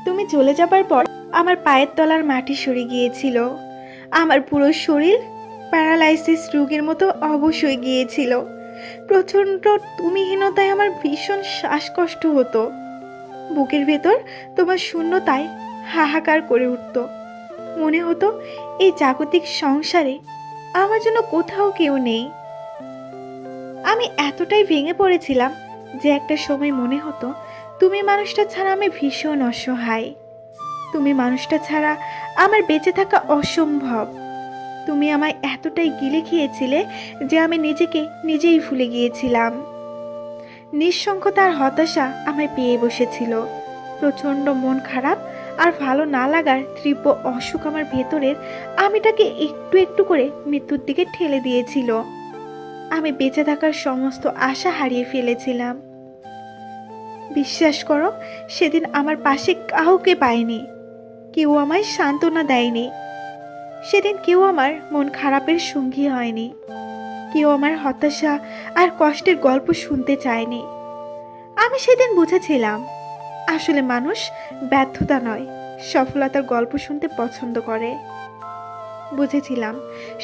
তুমি চলে যাবার পর আমার পায়ের তলার মাটি সরে গিয়েছিল। আমার পুরো শরীর প্যারালাইসিস রোগের মতো অবশ হয়ে গিয়েছিল। প্রচণ্ড তুমিহীনতায় আমার ভীষণ শ্বাসকষ্ট হতো। বুকের ভেতর তোমার শূন্যতায় হাহাকার করে উঠত। মনে হতো এই জাগতিক সংসারে আমার জন্য কোথাও কেউ নেই। আমি এতটাই ভেঙে পড়েছিলাম যে একটা সময় মনে হতো তুমি মানুষটা ছাড়া আমি ভীষণ অসহায়। তুমি মানুষটা ছাড়া আমার বেঁচে থাকা অসম্ভব। তুমি আমায় এতটাই গিলে খেয়েছিলে যে আমি নিজেকে নিজেই ভুলে গিয়েছিলাম। নিঃসঙ্গতা আর হতাশা আমায় পেয়ে বসেছিল। প্রচণ্ড মন খারাপ আর ভালো না লাগার তীব্র অসুখ আমার ভেতরের আমিটাকে একটু একটু করে মৃত্যুর দিকে ঠেলে দিয়েছিল। আমি বেঁচে থাকার সমস্ত আশা হারিয়ে ফেলেছিলাম। বিশ্বাস করো, সেদিন আমার পাশে কাউকে পাইনি। কেউ আমায় সান্ত্বনা দেয়নি। সেদিন কেউ আমার মন খারাপের সঙ্গী হয়নি। কেউ আমার হতাশা আর কষ্টের গল্প শুনতে চায়নি। আমি সেদিন বুঝেছিলাম আসলে মানুষ ব্যর্থতা নয়, সফলতার গল্প শুনতে পছন্দ করে। বুঝেছিলাম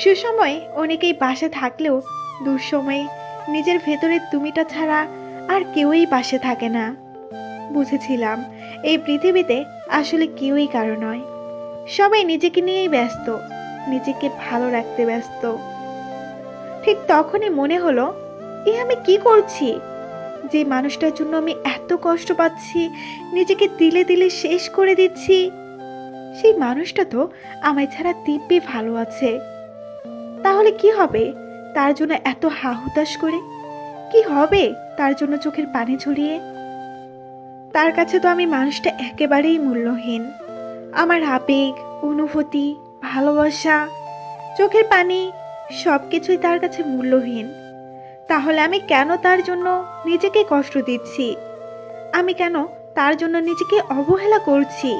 সুসময়ে অনেকেই পাশে থাকলেও দুঃসময়ে নিজের ভেতরের তুমিটা ছাড়া আর কেউই পাশে থাকে না। বুঝেছিলাম এই পৃথিবীতে আসলে কেউই কারো নয়, সবাই নিজেকে নিয়েই ব্যস্ত, নিজেকে ভালো রাখতে ব্যস্ত। ঠিক তখনই মনে হলো আমি কি করছি? যে মানুষটার জন্য আমি এত কষ্ট পাচ্ছি, নিজেকে দিলে দিলে শেষ করে দিচ্ছি, সেই মানুষটা তো আমায় ছাড়া দিব্যি ভালো আছে। তাহলে কি হবে তার জন্য এত হাহুতাশ করে? কি হবে তার জন্য চোখের পানি ঝরিয়ে? তার কাছে তো আমি মানুষটা একেবারেই মূল্যহীন। আমার আবেগ, অনুভূতি, ভালোবাসা, চোখের পানি সবকিছুই তার কাছে মূল্যহীন। তাহলে আমি কেন তার জন্য নিজেকে কষ্ট দিচ্ছি? আমি কেন তার জন্য নিজেকে অবহেলা করছি?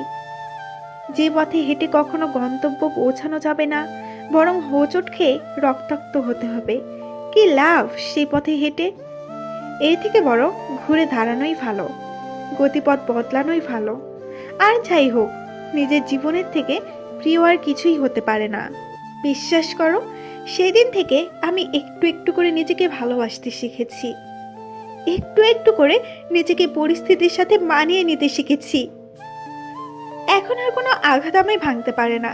যে পথে হেঁটে কখনো গন্তব্য পৌঁছানো যাবে না, বরং হোঁচট খেয়ে রক্তাক্ত হতে হবে, কি লাভ সেই পথে হেঁটে? এর থেকে বরং ঘুরে দাঁড়ানোই ভালো, গতিপথ বদলানোই ভালো। আর যাই হোক, নিজের জীবনের থেকে প্রিয় আর কিছুই হতে পারে না। বিশ্বাস করো, সেদিন থেকে আমি একটু একটু করে নিজেকে ভালোবাসতে শিখেছি। একটু একটু করে নিজেকে পরিস্থিতির সাথে মানিয়ে নিতে শিখেছি। এখন আর কোনো আঘাত আমায় ভাঙতে পারে না,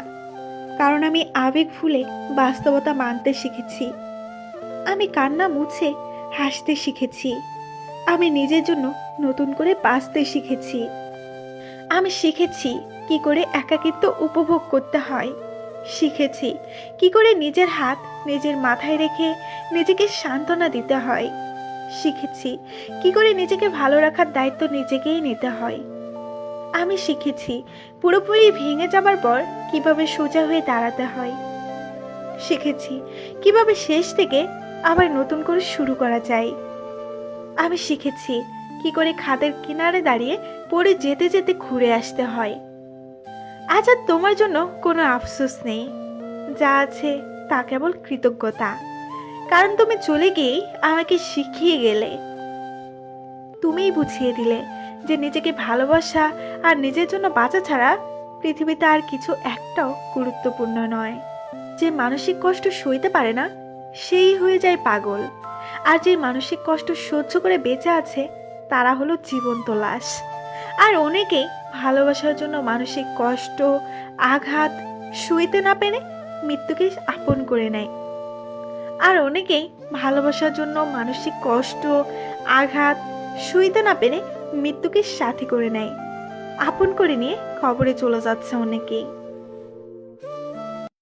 কারণ আমি আবেগ ভুলে বাস্তবতা মানতে শিখেছি। আমি কান্না মুছে হাসতে শিখেছি। আমি নিজের জন্য নতুন করে বাঁচতে শিখেছি। আমি শিখেছি কি করে একাকিত্ব উপভোগ করতে হয়। শিখেছি কি করে নিজের হাত নিজের মাথায় রেখে নিজেকে সান্ত্বনা দিতে হয়। শিখেছি কি করে নিজেকে ভালো রাখার দায়িত্ব নিজেকেই নিতে হয়। আমি শিখেছি পুরোপুরি ভেঙে যাবার পর কিভাবে সোজা হয়ে দাঁড়াতে হয়। শিখেছি কিভাবে শেষ থেকে আবার নতুন করে শুরু করা যায়। আমি শিখেছি কি করে খাদের কিনারে দাঁড়িয়ে পড়ে যেতে যেতে ঘুরে আসতে হয়। আজ আর তোমার জন্য কোনো আফসোস নেই, যা আছে তা কেবল কৃতজ্ঞতা। কারণ তুমি চলে গিয়েই আমাকে শিখিয়ে গেলে। তুমিই বুঝিয়ে দিলে যে নিজেকে ভালোবাসা আর নিজের জন্য বাঁচা ছাড়া পৃথিবীতে আর কিছু একটাও গুরুত্বপূর্ণ নয়। যে মানসিক কষ্ট সইতে পারে না সেই হয়ে যায় পাগল, আর যে মানসিক কষ্ট সহ্য করে বেঁচে আছে তারা হলো জীবন্ত লাশ। আর অনেকেই ভালোবাসার জন্য মানসিক কষ্ট, আঘাত সইতে না পেরে মৃত্যুকে আপন করে নেয়। আর অনেকেই ভালোবাসার জন্য মানসিক কষ্ট, আঘাত সইতে না পেরে মৃত্যুকে সাথী করে নেয়, আপন করে নিয়ে কবরে চলে যাচ্ছে অনেকেই।